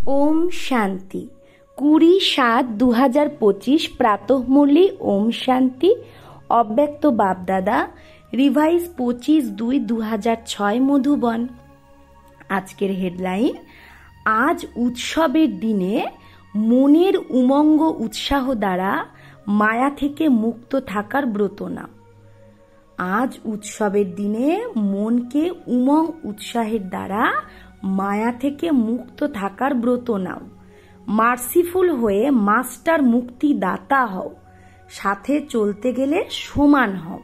ওম শান্তি। 20/7/2025 প্রাতঃমূল্যে ওম শান্তি। অব্যক্ত বাপদাদা, রিভাইজ 25/2/2006 মধুবন। আজকের হেডলাইন, আজ উৎসবের দিনে মনের উমঙ্গ উৎসাহ দ্বারা মায়া থেকে মুক্ত থাকার ব্রত নাও। আজ উৎসবের দিনে মনকে উমং উৎসাহের দ্বারা মায়া থেকে মুক্ত থাকার ব্রত নাও। মার্সিফুল হয়ে মাস্টার মুক্তি দাতা হও, সাথে চলতে গেলে সমান হও।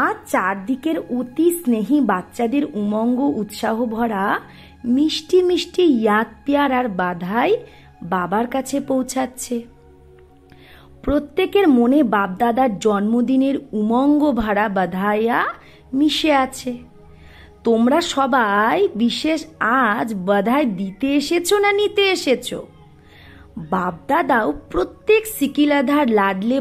আজ চারদিকের অতি স্নেহী বাচ্চাদের উমঙ্গ উৎসাহ ভরা মিষ্টি মিষ্টি ইয়াদ পেয়ার আর বাধাই বাবার কাছে পৌঁছাচ্ছে। প্রত্যেকের মনে বাপদাদার জন্মদিনের উমঙ্গ ভরা বাধাইয়া মিশে আছে। তোমরা সবাই বিশেষ আজ বাধাই দিতে এসেছো না নিতে এসেছো? বাপদাদাও প্রত্যেক সিকিলাধার লাডলে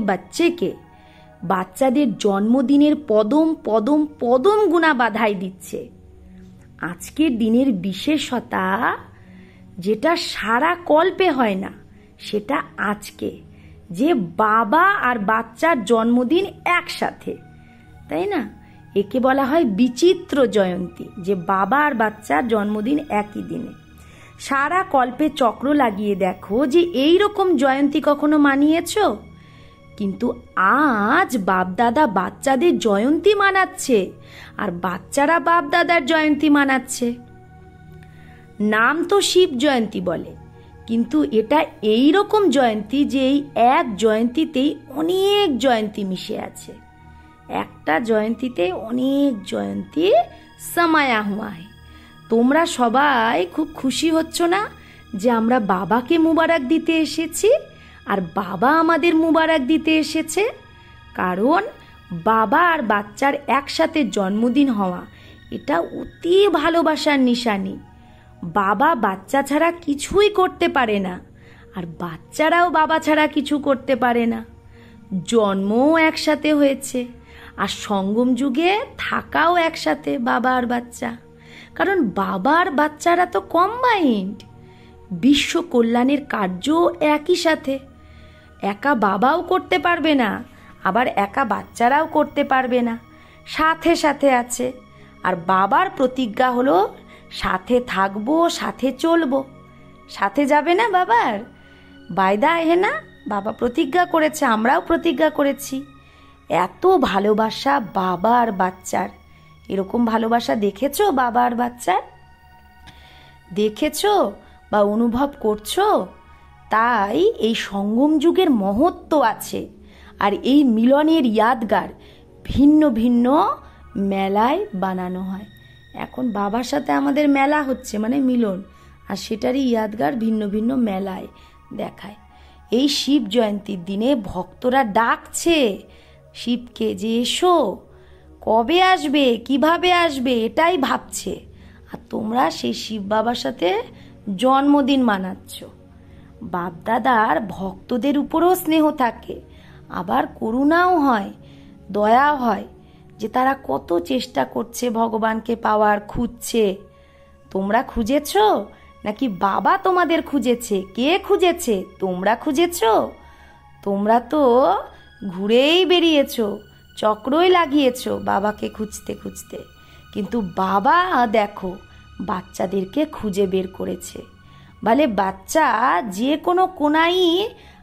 বাচ্চাদের জন্মদিনের পদম পদম পদম গুণা বাধাই দিচ্ছে। আজকের দিনের বিশেষতা যেটা সারা কল্পে হয় না, সেটা আজকে, যে বাবা আর বাচ্চার জন্মদিন একসাথে, তাই না? একে বলা হয় বিচিত্র জয়ন্তী, যে বাবা আর বাচ্চার জন্মদিন একই দিনে। সারা কল্পে চক্র লাগিয়ে দেখো যে এই রকম জয়ন্তী কখনো মানিয়েছো? কিন্তু আজ বাপদাদা বাচ্চাদের জয়ন্তী মানাচ্ছে আর বাচ্চারা বাপদাদার জয়ন্তী মানাচ্ছে। নাম তো শিব জয়ন্তী বলে, কিন্তু এটা এই রকম জয়ন্তী যে এই এক জয়ন্তীতেই অনেক জয়ন্তী মিশে আছে। একটা জয়ন্তীতে অনেক জয়ন্তী সমায়া হুয়া है। তোমরা সবাই খুব খুশি হচ্ছ না যে আমরা বাবাকে মুবারক দিতে এসেছি আর বাবা আমাদের মুবারক দিতে এসেছে? কারণ বাবা আর বাচ্চার একসাথে জন্মদিন হওয়া এটা অতি ভালোবাসার নিশানি। বাবা বাচ্চা ছাড়া কিছুই করতে পারে না, আর বাচ্চারাও বাবা ছাড়া কিছু করতে পারে না। জন্মও একসাথে হয়েছে, আর সঙ্গম যুগে থাকাও একসাথে বাবা আর বাচ্চা। কারণ বাবা আর বাচ্চারা তো কম্বাইন্ড। বিশ্ব কল্যাণের কার্য একই সাথে। একা বাবাও করতে পারবে না, আবার একা বাচ্চারাও করতে পারবে না, সাথে সাথে আছে। আর বাবার প্রতিজ্ঞা হলো সাথে থাকবো, সাথে চলবো। সাথে যাবে না বাবার? বায়দা হে না, বাবা প্রতিজ্ঞা করেছে, আমরাও প্রতিজ্ঞা করেছি। এত ভালোবাসা বাবা আর বাচ্চার। এরকম ভালোবাসা দেখেছো বাবা আর বাচ্চার? দেখেছো বা অনুভব করছো? তাই এই সঙ্গম যুগের মহত্ব আছে। আর এই মিলনের ইয়াদগার ভিন্ন ভিন্ন মেলায় বানানো হয়। এখন বাবার সাথে আমাদের মেলা হচ্ছে, মানে মিলন, আর সেটারই ইয়াদগার ভিন্ন ভিন্ন মেলায় দেখায়। এই শিব জয়ন্তীর দিনে ভক্তরা ডাকছে শিবকে যে এসো, কবে আসবে, কিভাবে আসবে, এটাই ভাবছে। আর তোমরা সেই শিব বাবার সাথে জন্মদিন মানাচ্ছ। বাপদাদার ভক্তদের উপরেও স্নেহ থাকে, আবার করুণাও হয়, দয়াও হয়, যে তারা কত চেষ্টা করছে ভগবানকে পাওয়ার, খুঁজছে। তোমরা খুঁজেছ নাকি বাবা তোমাদের খুঁজেছে? কে খুঁজেছে? তোমরা খুঁজেছ? তোমরা তো ঘুরেই বেরিয়েছ, চক্রই লাগিয়েছ বাবাকে খুঁজতে খুঁজতে। কিন্তু বাবা দেখো বাচ্চাদেরকে খুঁজে বের করেছে। বলে বাচ্চা যে কোনো কোনাই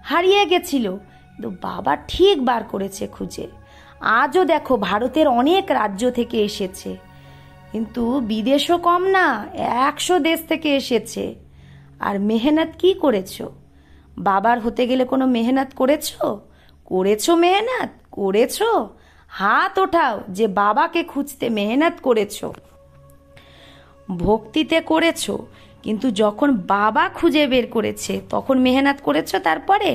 হারিয়ে গেছিল, কিন্তু বাবা ঠিক বার করেছে খুঁজে। আজও দেখো ভারতের অনেক রাজ্য থেকে এসেছে, কিন্তু বিদেশও কম না, 100 দেশ থেকে এসেছে। আর মেহনত কি করেছো? বাবার হতে গেলে কোনো মেহনত করেছো? করেছো মেহনত? করেছো? হাত ওঠাও যে বাবাকে খুঁজতে মেহনত করেছো। ভক্তিতে করেছো, কিন্তু যখন বাবা খুঁজে বের করেছে তখন মেহনত করেছো? তারপরে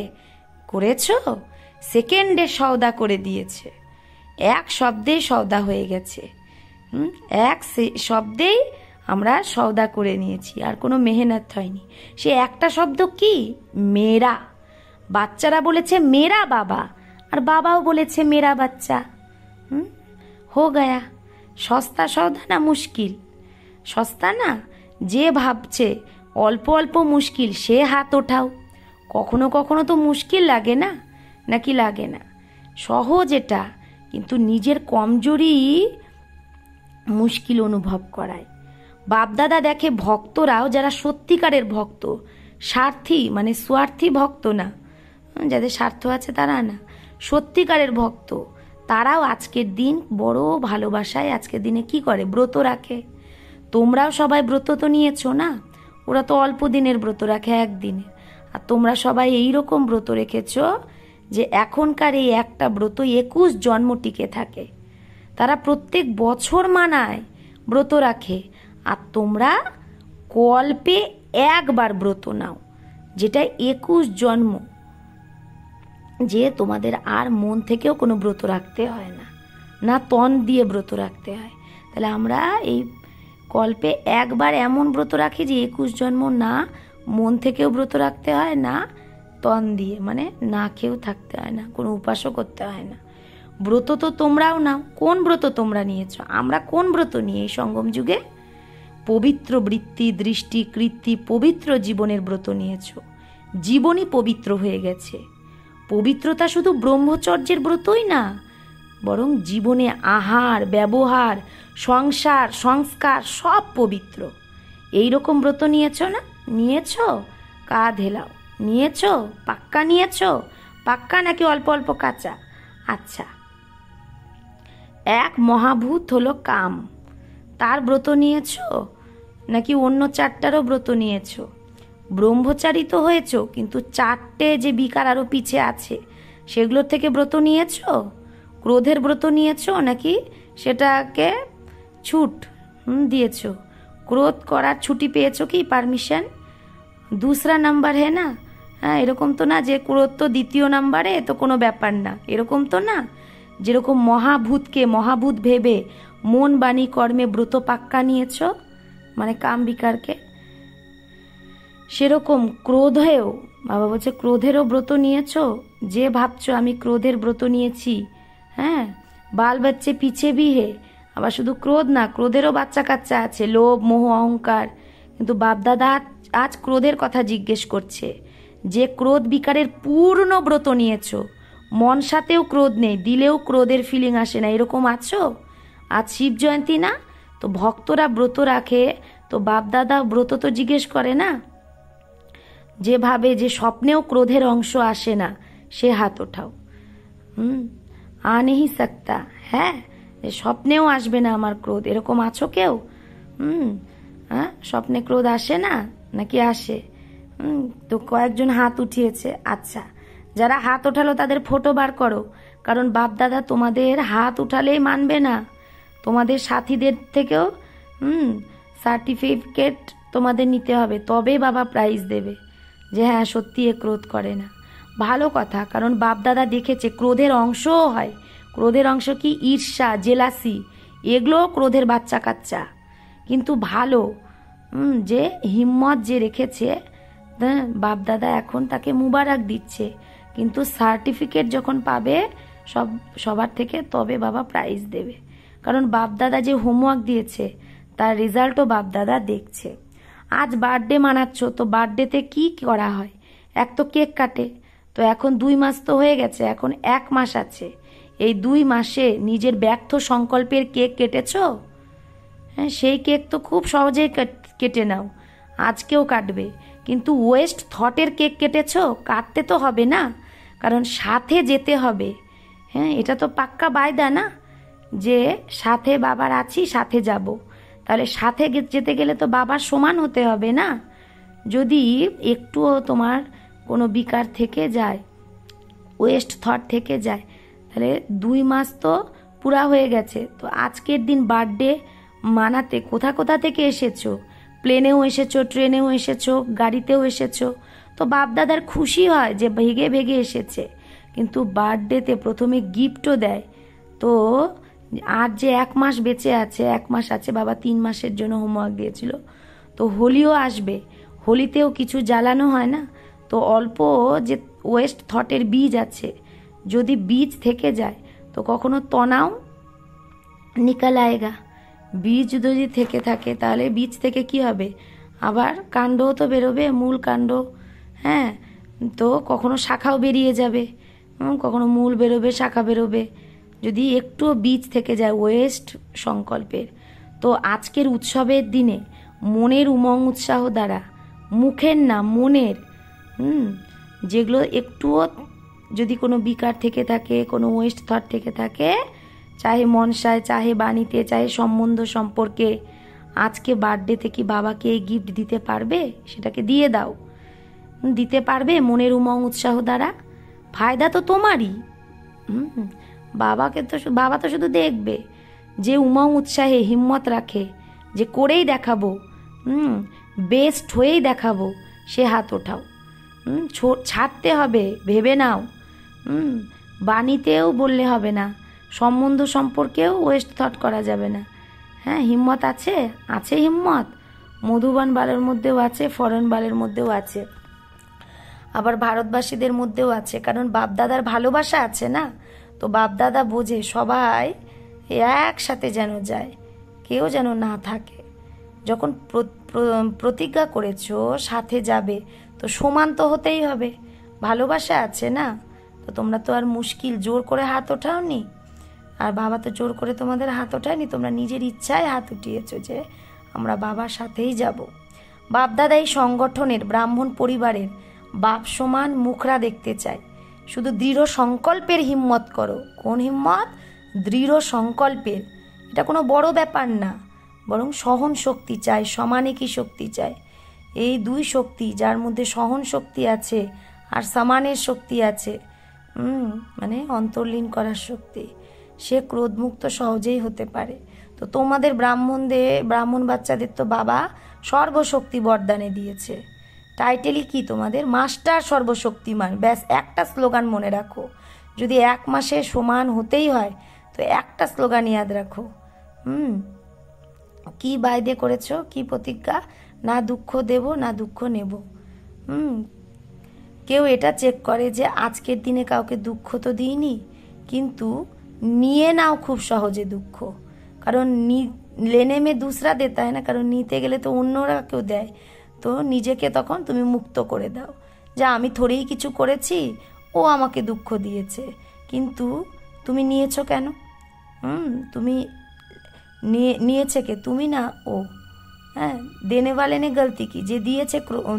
করেছো? সেকেন্ডে সওদা করে দিয়েছে, এক শব্দেই সওদা হয়ে গেছে। এক শব্দেই আমরা সওদা করে নিয়েছি, আর কোনো মেহনত হয়নি। সে একটা শব্দ কি? মেরা। বাচ্চারা বলেছে মেরা বাবা, আর বাবাও বলেছে মেরা বাচ্চা। হো গয়া। সস্তা সওদা না মুশকিল? সস্তা না? যে ভাবছে অল্প অল্প মুশকিল সে হাত ওঠাও। কখনো কখনো তো মুশকিল লাগে না, নাকি লাগে না? সহজ এটা, কিন্তু নিজের কমজোরি মুশকিল অনুভব করায়। বাপদাদা দেখে ভক্তরাও যারা সত্যিকারের ভক্ত, স্বার্থী মানে স্বার্থী ভক্ত না, যাদের স্বার্থ আছে তারা না, সত্যিকারের ভক্ত, তারাও আজকের দিন বড় ভালোবাসায় আজকের দিনে কি করে, ব্রত রাখে। তোমরাও সবাই ব্রত তো নিয়েছো না, ওরা তো অল্প দিনের ব্রত রাখে, একদিনের। আর তোমরা সবাই এইরকম ব্রত রেখেছ যে এখনকার এই একটা ব্রত 21 জন্ম টিকে থাকে। তারা প্রত্যেক বছর মানায়, ব্রত রাখে, আর তোমরা কল্পে একবার ব্রত নাও, যেটা 21 জন্ম, যে তোমাদের আর মন থেকেও কোনো ব্রত রাখতে হয় না, না তন দিয়ে ব্রত রাখতে হয়। তাহলে আমরা এই কল্পে একবার এমন ব্রত রাখি যে 21 জন্ম না মন থেকেও ব্রত রাখতে হয়, না তন দিয়ে মানে না খেয়েও থাকতে হয় না, কোনো উপাসও করতে হয় না। ব্রত তো তোমরাও নাও। কোন ব্রত তোমরা নিয়েছ? আমরা কোন ব্রত নিয়ে এই সঙ্গম যুগে? পবিত্র বৃত্তি, দৃষ্টি, কৃত্তি, পবিত্র জীবনের ব্রত নিয়েছ। জীবনই পবিত্র হয়ে গেছে। পবিত্রতা শুধু ব্রহ্মচর্যের ব্রতই না, বরং জীবনে আহার, ব্যবহার, সংসার, সংস্কার সব পবিত্র। এই রকম ব্রত নিয়েছ না? নিয়েছ? কাঁধ হেলাও। নিয়েছ? পাক্কা নিয়েছ? পাক্কা নাকি অল্প অল্প কাঁচা? আচ্ছা, এক মহাভূত হলো কাম, তার ব্রত নিয়েছ নাকি অন্য 4টারও ব্রত নিয়েছ? ব্রহ্মচারী তো হয়েছ, কিন্তু 4টে যে বিকার আরও পিছে আছে সেগুলোর থেকে ব্রত নিয়েছ? ক্রোধের ব্রত নিয়েছ নাকি সেটাকে ছুট দিয়েছ? ক্রোধ করার ছুটি পেয়েছো কি, পারমিশন? दूसरा নাম্বার হে না? হ্যাঁ, এরকম তো না যে ক্রোধ তো 2য় নাম্বারে, তো কোনো ব্যাপার না, এরকম তো না। যেরকম মহাভূতকে মহাভূত ভেবে মন বাণী কর্মে ব্রত পাক্কা নিয়েছ, মানে কাম বিকারকে, সেরকম ক্রোধেও বাবা বলছে ক্রোধেরও ব্রত নিয়েছ। যে ভাবছো আমি ক্রোধের ব্রত নিয়েছি, হ্যাঁ, বাল বাচ্চে পিছে ভি হে, আবার শুধু ক্রোধ না, ক্রোধেরও বাচ্চা কাচ্চা আছে, লোভ, মোহ, অহংকার। কিন্তু বাপদাদা আজ ক্রোধের কথা জিজ্ঞেস করছে, যে ক্রোধ বিকারের পূর্ণ ব্রত নিয়েছ, মন সাথেও ক্রোধ নেই, দিলেও ক্রোধের ফিলিং আসে না, এরকম আছো? আজ শিব জয়ন্তী না, তো ভক্তরা ব্রত রাখে, তো বাপদাদা ব্রত তো জিজ্ঞেস করে না। যে ভাবে যে স্বপ্নেও ক্রোধের অংশ আসে না, সে হাত ওঠাও। আ নেহি সকতা, হ্যাঁ, স্বপ্নেও আসবে না আমার ক্রোধ, এরকম আছো কেউ? হ্যাঁ, স্বপ্নে ক্রোধ আসে না নাকি আসে? তো কয়েকজন হাত উঠিয়েছে। আচ্ছা, যারা হাত ওঠালো তাদের ফটো বার করো, কারণ বাপদাদা তোমাদের হাত উঠালেই মানবে না, তোমাদের সাথীদের থেকেও সার্টিফিকেট তোমাদের নিতে হবে, তবেই বাবা প্রাইজ দেবে যে হ্যাঁ সত্যি এ ক্রোধ করে না। ভালো কথা, কারণ বাপদাদা দেখেছে ক্রোধের অংশও হয়। ক্রোধের অংশ কি? ঈর্ষা, জেলাসি, এগুলোও ক্রোধের বাচ্চা কাচ্চা। কিন্তু ভালো যে হিম্মত যে রেখেছে, বাপদাদা এখন তাকে মুবারক দিচ্ছে, কিন্তু সার্টিফিকেট যখন পাবে সবার থেকে, তবে বাবা প্রাইজ দেবে। কারণ বাপদাদা যে হোমওয়ার্ক দিয়েছে তার রেজাল্টও বাপদাদা দেখছে। আজ বার্থডে মানাচ্ছ, তো বার্থডেতে কি করা হয়? এক তো কেক কাটে, তো এখন 2 মাস তো হয়ে গেছে, এখন 1 মাস আছে। এই 2 মাসে নিজের ব্যর্থ সংকল্পের কেক কেটেছ? হ্যাঁ, সেই কেক তো খুব সহজেই কেটে নাও, আজকেও কাটবে। কিন্তু ওয়েস্ট থটের কেক কেটেছ? কাটতে তো হবে না, কারণ সাথে যেতে হবে। হ্যাঁ, এটা তো পাক্কা বায়দা না, যে সাথে বাবার আছি, সাথে যাব। তাহলে সাথে যেতে গেলে তো বাবার সমান হতে হবে না। যদি একটুও তোমার কোনো বিকার থেকে যায়, ওয়েস্ট থট থেকে যায়, তাহলে 2 মাস তো পুরা হয়ে গেছে। তো আজকের দিন বার্থডে মানাতে কোথা থেকে এসেছো? প্লেনেও এসেছো, ট্রেনেও এসেছো, গাড়িতেও এসেছো, তো বাপদাদার খুশি হয় যে ভেগে ভেগে এসেছে। কিন্তু বার্থডেতে প্রথমে গিফটও দেয়। তো আর যে 1 মাস বেঁচে আছে, 1 মাস আছে, বাবা 3 মাসের জন্য হোমওয়ার্ক দিয়েছিল, তো হোলিও আসবে, হোলিতেও কিছু জ্বালানো হয় না। তো অল্প যে ওয়েস্ট থটের বীজ আছে, যদি বীজ থেকে যায় তো কখনো তনাও নিকাল আয়েগা। বীজ যদি থেকে থাকে তাহলে বীজ থেকে কি হবে? আবার কাণ্ডও তো বেরোবে, মূল কাণ্ড। হ্যাঁ, তো কখনো শাখাও বেরিয়ে যাবে, কখনো মূল বেরোবে, শাখা বেরোবে, যদি একটুও বীজ থেকে যায় ওয়েস্ট সংকল্পের। তো আজকের উৎসবের দিনে মনের উমং উৎসাহ দ্বারা, মুখের না মনের, যেগুলো একটুও যদি কোনো বিকার থেকে থাকে, কোনো ওয়েস্ট থট থেকে থাকে, চাহে মনসায়, চাহে বাণীতে, চাহে সম্বন্ধ সম্পর্কে, আজকে বার্থডেতে কি বাবাকে এই গিফট দিতে পারবে? সেটাকে দিয়ে দাও। দিতে পারবে মনের উমং উৎসাহ দ্বারা, ফায়দা তো তোমারই। বাবা তো শুধু দেখবে, যে উমং উৎসাহে হিম্মত রাখে, যে করেই দেখাবো, বেস্ট হয়েই দেখাবো, সে হাত ওঠাও। ছাড়তে হবে, ভেবে নাও। বাণীতেও বললে হবে না, সম্বন্ধ সম্পর্কেও ওয়েস্ট থট করা যাবে না। হ্যাঁ, হিম্মত আছে, আছে হিম্মত। মধুবান বালের মধ্যেও আছে, ফরেন বালের মধ্যেও আছে, আবার ভারতবাসীদের মধ্যেও আছে। কারণ বাপদাদার ভালোবাসা আছে না, তো বাপদাদা বোঝে সবাই একসাথে যেন যায়, কেউ যেন না থাকে। যখন প্রতিজ্ঞা করেছো সাথে যাবে, তো সমান তো হতেই হবে, ভালোবাসা আছে না। তো তোমরা তো আর মুশকিল জোর করে হাত ওঠাওনি, আর বাবা তো জোর করে তোমাদের হাত ওঠায়নি, তোমরা নিজের ইচ্ছায় হাত উঠিয়েছো যে আমরা বাবার সাথেই যাব। বাপদাদা এই সংগঠনের, ব্রাহ্মণ পরিবারের বাপ সমান মুখরা দেখতে চায়। শুধু দৃঢ় সংকল্পের হিম্মত করো। কোন হিম্মত? দৃঢ় সংকল্পের। এটা কোনো বড় ব্যাপার না, বরং সহন শক্তি চাই, সমানে কি শক্তি চাই। এই দুই শক্তি, যার মধ্যে সহন শক্তি আছে আর সমানের শক্তি আছে, মানে অন্তর্লীন করার শক্তি, সে ক্রোধমুক্ত সহজেই হতে পারে। তো তোমাদের ব্রাহ্মণ বাচ্চাদের তো বাবা সর্বশক্তি বরদানে দিয়েছে। টাইটেলই কি তোমাদের? মাস্টার সর্বশক্তিমান। ব্যাস, একটা স্লোগান মনে রাখো। যদি 1 মাসে সমান হতেই হয়, তো একটা স্লোগান ইয়াদ রাখো। কি বায়দে করেছো, কি প্রতিজ্ঞা? না দুঃখ দেব, না দুঃখ নেব। কেউ এটা চেক করে যে আজকের দিনে কাউকে দুঃখ তো দিইনি, কিন্তু নিয়ে নাও খুব সহজে দুঃখ। কারণ লেনে মে দুসরা দেতা হয় না, কারণ নিতে গেলে তো অন্যরা কেউ দেয়। তো নিজেকে তখন তুমি মুক্ত করে দাও, যে আমি থোড়েই কিছু করেছি, ও আমাকে দুঃখ দিয়েছে, কিন্তু তুমি নিয়েছো কেন? তুমি নিয়েছে কে? তুমি না ও। হ্যাঁ, দেনে वाले ने गलती की, যে দিয়েছে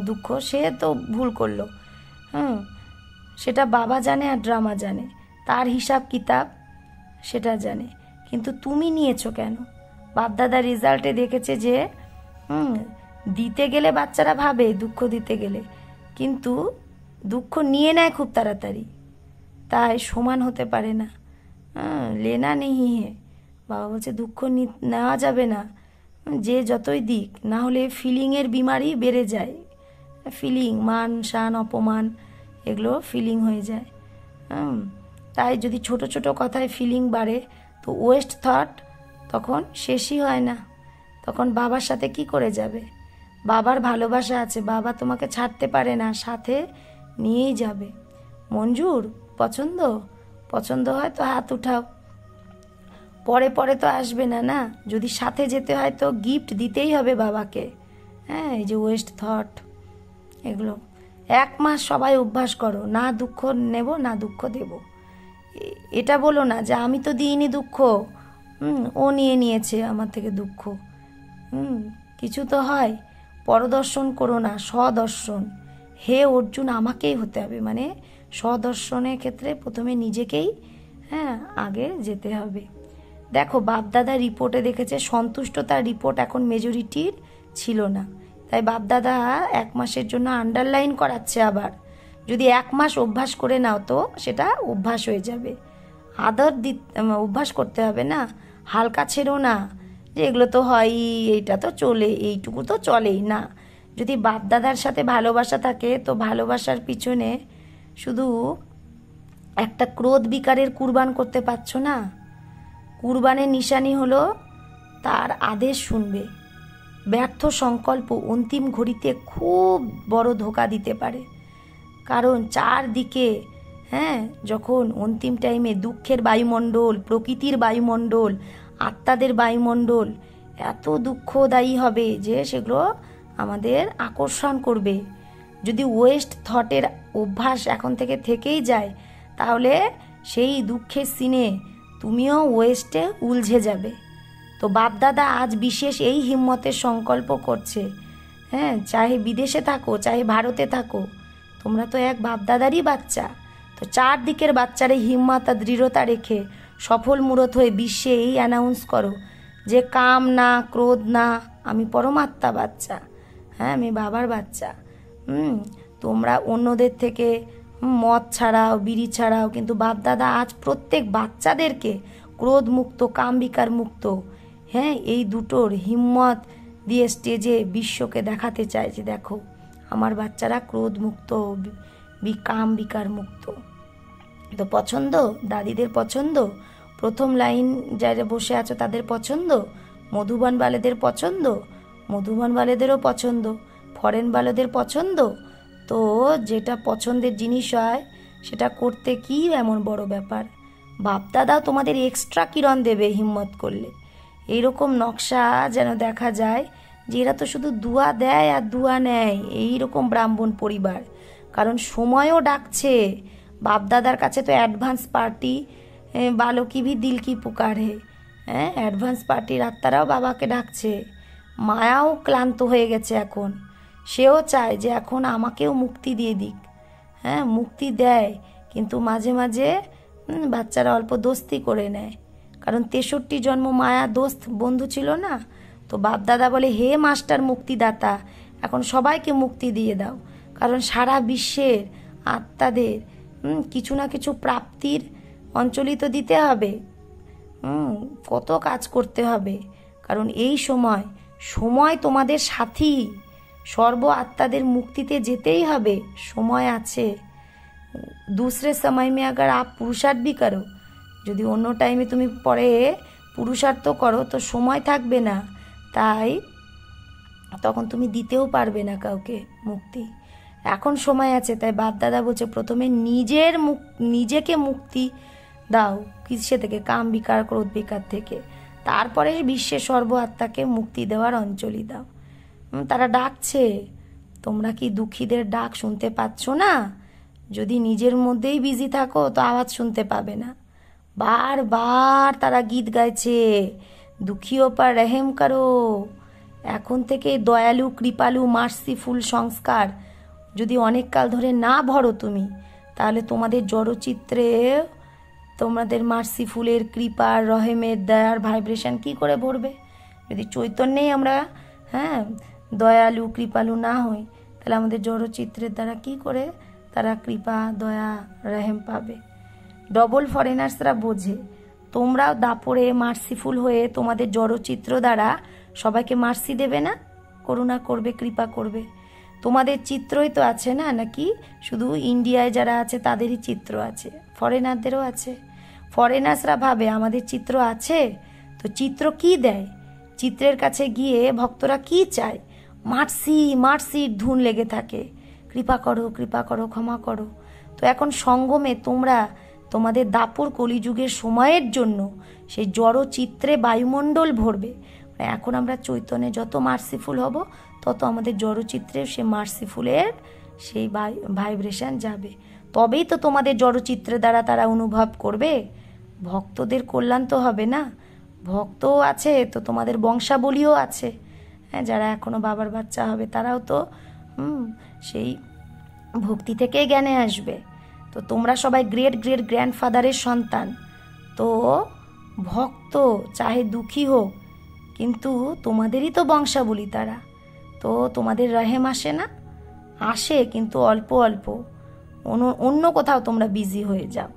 দুঃখ সে তো ভুল করলো। সেটা বাবা জানে আর ড্রামা জানে, তার হিসাব কিতাব সেটা জানে, কিন্তু তুমি নিয়েছো কেন? বাপদাদা রেজাল্টে দেখেছে যে দিতে গেলে বাচ্চারা ভাবে দুঃখ দিতে গেলে, কিন্তু দুঃখ নিয়ে নেয় খুব তাড়াতাড়ি, তাই সমান হতে পারে না। লেনা নেই হে, বাবা বলছে দুঃখ নেওয়া যাবে না, যে যতই দিক, না হলে ফিলিংয়ের বিমারি বেড়ে যায়। ফিলিং, মান শান অপমান, এগুলো ফিলিং হয়ে যায়। তাই যদি ছোট ছোট কথায় ফিলিং বাড়ে, তো ওয়েস্ট থট তখন শেষই হয় না। তখন বাবার সাথে কি করে যাবে? বাবার ভালোবাসা আছে, বাবা তোমাকে ছাড়তে পারে না, সাথে নিয়েই যাবে। মঞ্জুর? পছন্দ হয় তো হাত উঠাও। পরে পরে তো আসবে না, না? যদি সাথে যেতে হয় তো গিফট দিতেই হবে বাবাকে। হ্যাঁ, এই যে ওয়েস্ট থট, এগুলো 1 মাস সবাই অভ্যাস করো, না দুঃখ নেব, না দুঃখ দেব। এটা বলো না যে আমি তো দিইনি দুঃখ, ও নিয়েছে আমার থেকে দুঃখ। কিছু তো হয়, পরদর্শন করো না, স্বদর্শন। হে অর্জুন, আমাকেই হতে হবে, মানে স্বদর্শনের ক্ষেত্রে প্রথমে নিজেকেই আগে যেতে হবে। দেখো, বাপদাদা রিপোর্টে দেখেছে সন্তুষ্টতার রিপোর্ট এখন মেজরিটির ছিল না, তাই বাপদাদা 1 মাসের জন্য আন্ডারলাইন করাচ্ছে। আবার যদি 1 মাস অভ্যাস করে নাও, তো সেটা অভ্যাস হয়ে যাবে। অভ্যাস করতে হবে না, হালকা ছেড়ো না যে এগুলো তো হয়ই, এইটা তো চলে, এইটুকু তো চলেই না। যদি বাপদাদার সাথে ভালোবাসা থাকে, তো ভালোবাসার পিছনে শুধু একটা ক্রোধ বিকারের কুরবান করতে পারছো না। কুরবানের নিশানি হলো তার আদেশ শুনবে। ব্যর্থ সংকল্প অন্তিম ঘড়িতে খুব বড় ধোঁকা দিতে পারে, কারণ চারদিকে যখন অন্তিম টাইমে দুঃখের বায়ুমণ্ডল, প্রকৃতির বায়ুমণ্ডল, আত্মাদের বায়ুমণ্ডল এত দুঃখদায়ী হবে যে সেগুলো আমাদের আকর্ষণ করবে। যদি ওয়েস্ট থটের অভ্যাস এখন থেকে থেকেই যায়, তাহলে সেই দুঃখের সিনে তুমিও ওয়েস্টে উলঝে যাবে। তো বাপদাদা আজ বিশেষ এই হিম্মতের সংকল্প করছে। হ্যাঁ, চাহে বিদেশে থাকো, চাহে ভারতে থাকো, তোমরা তো এক বাপদাদারই বাচ্চা। তো চারদিকের বাচ্চারে হিম্মত আর দৃঢ়তা রেখে সফল মূরত হয়ে বিশ্বে এই অ্যানাউন্স করো যে কাম না, ক্রোধ না, আমি পরমাত্মা বাচ্চা। হ্যাঁ, আমি বাবার বাচ্চা। তোমরা অন্যদের থেকে মদ ছাড়াও, বিড়ি ছাড়াও, কিন্তু বাপদাদা আজ প্রত্যেক বাচ্চাদেরকে ক্রোধ মুক্ত, কাম বিকার মুক্ত, হ্যাঁ, এই দুটোর হিম্মত দিয়ে স্টেজে বিশ্বকে দেখাতে চায় যে দেখো আমার বাচ্চারা ক্রোধ মুক্ত, কাম বিকার মুক্ত। তো পছন্দ, দাদিদের পছন্দ, প্রথম লাইন যারা বসে আছো তাদের পছন্দ, মধুবন বালেদের পছন্দ, মধুবন বালেদেরও পছন্দ, ফরেন বালেদের পছন্দ। তো যেটা পছন্দের জিনিস হয় সেটা করতে কি এমন বড় ব্যাপার? বাপদাদাও তোমাদের এক্সট্রা কিরণ দেবে হিম্মত করলে। এইরকম নকশা যেন দেখা যায় যে এরা তো শুধু দুয়া দেয় আর দুয়া নেয়, এইরকম ব্রাহ্মণ পরিবার। কারণ সময়ও ডাকছে, বাপদাদার কাছে তো অ্যাডভান্স পার্টি বালো কি ভি দিল কি পুকার হে। হ্যাঁ, অ্যাডভান্স পার্টির আত্মারাও বাবাকে ডাকছে। মায়াও ক্লান্ত হয়ে গেছে এখন, সেও চায় যে এখন আমাকেও মুক্তি দিয়ে দিক। হ্যাঁ, মুক্তি দেয়, কিন্তু মাঝে মাঝে বাচ্চারা অল্প দোস্তি করে নেয়। কারণ 63 জন্ম মায়া দোস্ত বন্ধু ছিল না। তো বাপদাদা বলে হে মাস্টার মুক্তিদাতা, এখন সবাইকে মুক্তি দিয়ে দাও। কারণ সারা বিশ্বের আত্মাদের কিছু না কিছু প্রাপ্তির অঞ্জলি তো দিতে হবে। কত কাজ করতে হবে। কারণ এই সময় সময় তোমাদের সাথী, সর্ব আত্মাদের মুক্তিতে যেতেই হবে, সময় আছে। दूसरे समय में अगर आप पुरुषार्थ भी करो, যদি অন্য টাইমে তুমি পরে পুরুষার্থ করো তো সময় থাকবে না, তাই তখন তুমি দিতেও পারবে না কাউকে মুক্তি। এখন সময় আছে, তাই বাপদাদা বলছে প্রথমে নিজেকে মুক্তি দাও। কিসে থেকে? কাম বিকার, ক্রোধ বিকার থেকে। তারপরে বিশ্বের সর্ব আত্মাকে মুক্তি দেওয়ার অঞ্জলি দাও। তারা ডাকছে, তোমরা কি দুঃখীদের ডাক শুনতে পাচ্ছ না? যদি নিজের মধ্যেই বিজি থাকো তো আওয়াজ শুনতে পাবে না। বারবার তারা গীত গাইছে, দুঃখীও পর রহেম করো। এখন থেকে দয়ালু, কৃপালু, মার্সিফুল সংস্কার যদি অনেক কাল ধরে না ভরো তুমি, তাহলে তোমাদের জড়চিত্রে তোমাদের মার্সিফুলের, কৃপার, রহেমের, দয়ার ভাইব্রেশন কি করে ভরবে? যদি চৈতন্যেই আমরা দয়ালু, কৃপালু না হই, তাহলে আমাদের জড়চিত্রের দ্বারা কি করে তারা কৃপা, দয়া, রহেম পাবে? ডবল ফরেনার্সরা বোঝে। তোমরাও দাপড়ে মার্সিফুল হয়ে তোমাদের জড়চিত্র দ্বারা সবাইকে মার্সি দেবে না? করুণা করবে, কৃপা করবে। তোমাদের চিত্রই তো আছে না, নাকি শুধু ইন্ডিয়ায় যারা আছে তাদেরই চিত্র আছে? ফরেনারদেরও আছে। ফরেনার্সরা ভাবে আমাদের চিত্র আছে, তো চিত্র কি দেয়? চিত্রের কাছে গিয়ে ভক্তরা কি চায়? মার্সি, মার্সির ধুন লেগে থাকে, কৃপা করো, কৃপা করো, ক্ষমা করো। তো এখন সঙ্গমে তোমরা তোমাদের দাপুর কলিযুগের সময়ের জন্য সেই জড় চিত্রে বায়ুমণ্ডল ভরবে। এখন আমরা চৈতন্যে যত মার্সিফুল হব, তত আমাদের জড়চিত্রে সে মার্সিফুলের সেই ভাইব্রেশন যাবে। তবেই তো তোমাদের জড়চিত্রের দ্বারা তারা অনুভব করবে। ভক্তদের কল্যাণ তো হবে না? ভক্তও আছে তো তোমাদের বংশাবলীও আছে। হ্যাঁ, যারা এখনো বাবার বাচ্চা হবে তারাও তো সেই ভক্তি থেকেই জ্ঞানে আসবে। তো তোমরা সবাই গ্রেট গ্রেট গ্র্যান্ডফাদারের সন্তান। তো ভক্ত চাহে দুঃখী হোক, কিন্তু তোমাদেরই তো বংশাবলী তারা। তো তোমাদের রহেম আসে না? আসে, কিন্তু অল্প অল্প। অন্য কোথাও তোমরা বিজি হয়ে যাও।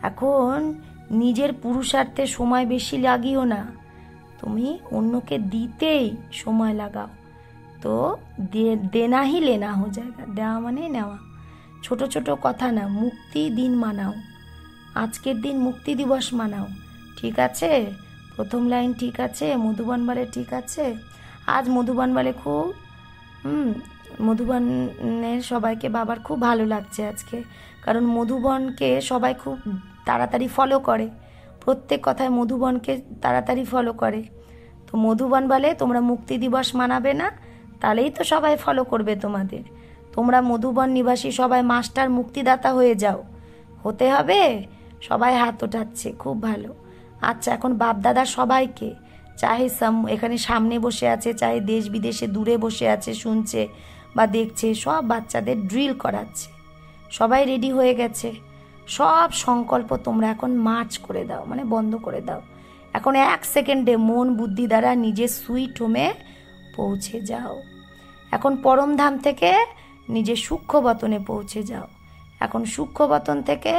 এখন নিজের পুরুষার্থে সময় বেশি লাগিও না, তুমি অন্যকে দিতেই সময় লাগাও। তো দেনা হি লেনা হো জায়গা। দেওয়া মানে নেওয়া। ছোট ছোট কথা না, মুক্তি দিন মানাও। আজকের দিন মুক্তি দিবস মানাও, ঠিক আছে? প্রথম লাইন ঠিক আছে, মধুবন বালে ঠিক আছে। আজ মধুবন বালে খুব মধুবনের সবাইকে বাবার খুব ভালো লাগছে আজকে। কারণ মধুবনকে সবাই খুব তাড়াতাড়ি ফলো করে, প্রত্যেক কথায় মধুবনকে তাড়াতাড়ি ফলো করে। তো মধুবন বলে তোমরা মুক্তি দিবস মানাবে না, তাহলেই তো সবাই ফলো করবে তোমাদের। তোমরা মধুবন নিবাসী সবাই মাস্টার মুক্তিদাতা হয়ে যাও। হতে হবে? সবাই হাত ওঠাচ্ছে, খুব ভালো। আচ্ছা, এখন বাপদাদা সবাইকে, চাহে এখানে সামনে বসে আছে, চাহে দেশ বিদেশে দূরে বসে আছে, শুনছে বা দেখছে, সব বাচ্চাদের ড্রিল করাচ্ছে। সবাই রেডি হয়ে গেছে। সব সংকল্প তোমরা এখন মার্চ করে দাও, মানে বন্ধ করে দাও। এখন 1 সেকেন্ডে মন বুদ্ধি দ্বারা নিজের সুইট হোমে পৌঁছে যাও। এখন পরমধাম থেকে নিজের সূক্ষ্ম বতনে পৌঁছে যাও। এখন সূক্ষ্ম বতন থেকে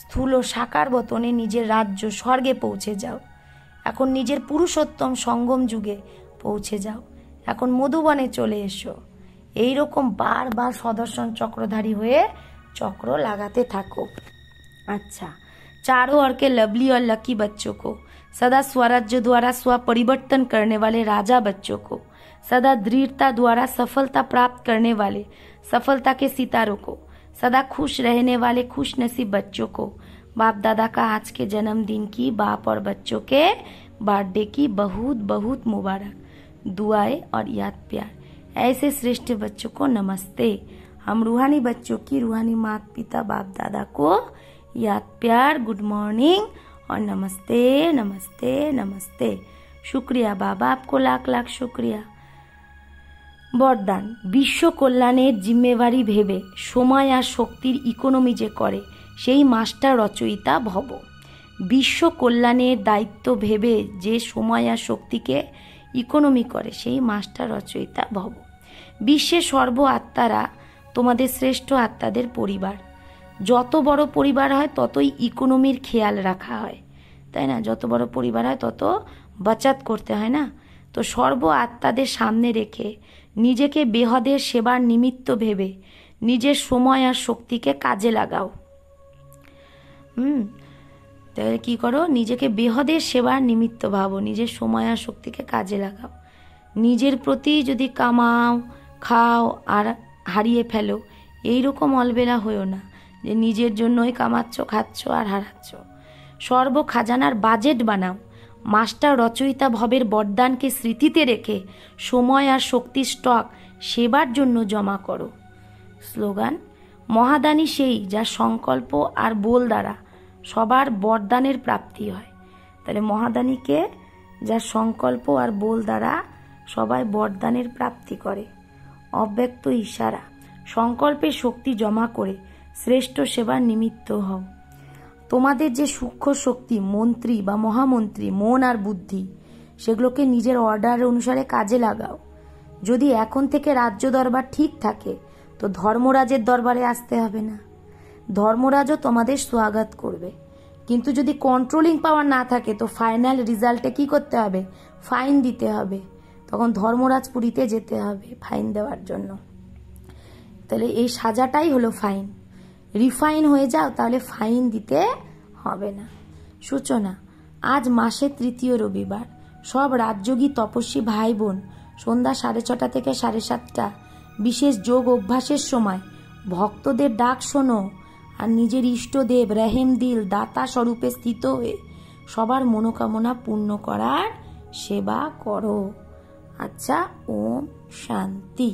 স্থূল ও সাকার বতনে নিজের রাজ্য স্বর্গে পৌঁছে যাও। এখন নিজের পুরুষোত্তম সঙ্গম যুগে পৌঁছে যাও। এখন মধুবনে চলে এসো। এইরকম বারবার সদর্শন চক্রধারী হয়ে चक्र लगाते থাকো। अच्छा, चारों ओर के लवली और लकी बच्चों को, सदा स्वराज्य द्वारा स्व परिवर्तन करने वाले राजा बच्चों को, सदा दृढ़ता द्वारा सफलता प्राप्त करने वाले सफलता के सितारों को, सदा खुश रहने वाले खुश नसीब बच्चों को, बाप दादा का आज के जन्मदिन की बाप और बच्चों के बर्थडे की बहुत बहुत मुबारक, दुआएं और याद प्यार। ऐसे श्रेष्ठ बच्चों को नमस्ते। हम रूहानी बच्चों की रूहानी माता पिता बाप दादा को याद प्यार, गुड मॉर्निंग और नमस्ते नमस्ते नमस्ते। शुक्रिया बाबा, आपको लाख लाख शुक्रिया। বরদান, বিশ্ব কল্যাণের জিম্মেবারি ভেবে সময় আর শক্তির ইকোনমি যে করে সেই মাস্টার রচয়িতা ভব। বিশ্ব কল্যাণের দায়িত্ব ভেবে যে সময় আর শক্তিকে ইকোনমি করে সেই মাস্টার রচয়িতা ভব। বিশ্বের সর্ব আত্মারা তোমাদের শ্রেষ্ঠ আত্মাদের পরিবার। যত বড় পরিবার হয় ততই ইকোনমির খেয়াল রাখা হয়, তাই না? যত বড় পরিবার হয় তত বাচাত করতে হয় না? তো সর্ব আত্মাদের সামনে রেখে নিজেকে বেহদের সেবার নিমিত্ত ভেবে নিজের সময় আর শক্তিকে কাজে লাগাও। তাহলে কি করো? নিজেকে বেহদের সেবার নিমিত্ত ভাবো, নিজের সময় আর শক্তিকে কাজে লাগাও। নিজের প্রতি যদি কামাও, খাও আর হারিয়ে ফেলো, এইরকম অলবেলা হয়েও না যে নিজের জন্যই কামাচ্ছ, খাচ্ছ আর হারাচ্ছ। সর্ব খাজানার বাজেট বানাও। মাস্টার রচয়িতা ভবের বরদানকে স্মৃতিতে রেখে সময় আর শক্তির স্টক সেবার জন্য জমা করো। স্লোগান, মহাদানী সেই যার সংকল্প আর বোল দ্বারা সবার বরদানের প্রাপ্তি হয়। তাহলে মহাদানীকে যার সংকল্প আর বোল দ্বারা সবাই বরদানের প্রাপ্তি করে। অব্যক্ত ইশারা, সংকল্পের শক্তি জমা করে শ্রেষ্ঠ সেবার নিমিত্ত হও। তোমাদের যে সূক্ষ্ম শক্তি, মন্ত্রী বা মহামন্ত্রী, মন আর বুদ্ধি, সেগুলোকে নিজের অর্ডার অনুসারে কাজে লাগাও। যদি এখন থেকে রাজ্য দরবার ঠিক থাকে তো ধর্মরাজের দরবারে আসতে হবে না, ধর্মরাজও তোমাদের স্বাগত করবে। কিন্তু যদি কন্ট্রোলিং পাওয়ার না থাকে তো ফাইনাল রেজাল্টে কি করতে হবে? ফাইন দিতে হবে। তখন ধর্মরাজপুরীতে যেতে হবে ফাইন দেওয়ার জন্য। তাহলে এই সাজাটাই হলো ফাইন। রিফাইন হয়ে যাও, তাহলে ফাইন দিতে হবে না। সূচনা, আজ মাসের 3য় রবিবার। সব রাজযোগী তপস্বী ভাই বোন সন্ধ্যা 6:30 থেকে 7:30 বিশেষ যোগ অভ্যাসের সময় ভক্তদের ডাক শোনো আর নিজের ইষ্টদেব রহিম দিল দাতা স্বরূপে স্থিত হয়ে সবার মনোকামনা পূর্ণ করার সেবা করো। আচ্ছা, ওম শান্তি।